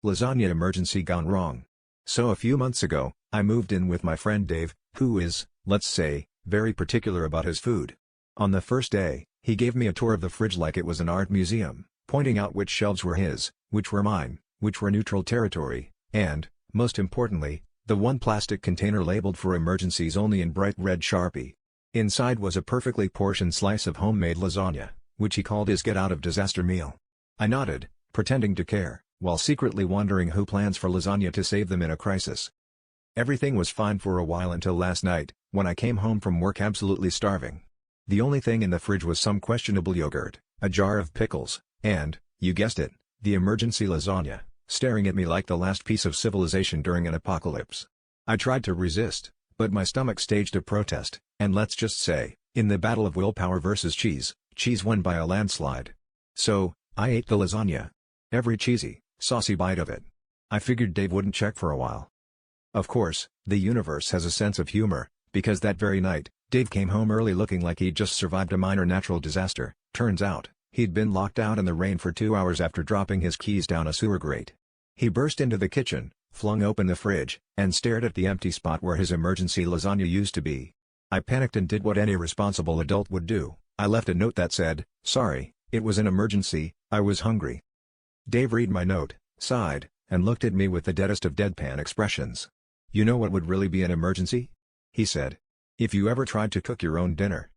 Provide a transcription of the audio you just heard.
Lasagna emergency gone wrong. So a few months ago, I moved in with my friend Dave, who is, let's say, very particular about his food. On the first day, he gave me a tour of the fridge like it was an art museum, pointing out which shelves were his, which were mine, which were neutral territory, and, most importantly, the one plastic container labeled for emergencies only in bright red Sharpie. Inside was a perfectly portioned slice of homemade lasagna, which he called his get-out-of-disaster meal. I nodded, pretending to care, while secretly wondering who plans for lasagna to save them in a crisis. Everything was fine for a while until last night, when I came home from work absolutely starving. The only thing in the fridge was some questionable yogurt, a jar of pickles, and, you guessed it, the emergency lasagna, staring at me like the last piece of civilization during an apocalypse. I tried to resist, but my stomach staged a protest, and let's just say, in the battle of willpower versus cheese, cheese won by a landslide. So, I ate the lasagna. Every cheesy, saucy bite of it. I figured Dave wouldn't check for a while. Of course, the universe has a sense of humor, because that very night, Dave came home early looking like he'd just survived a minor natural disaster. Turns out, he'd been locked out in the rain for 2 hours after dropping his keys down a sewer grate. He burst into the kitchen, flung open the fridge, and stared at the empty spot where his emergency lasagna used to be. I panicked and did what any responsible adult would do. I left a note that said, "Sorry, it was an emergency, I was hungry." Dave read my note, sighed, and looked at me with the deadest of deadpan expressions. "You know what would really be an emergency?" he said. "If you ever tried to cook your own dinner."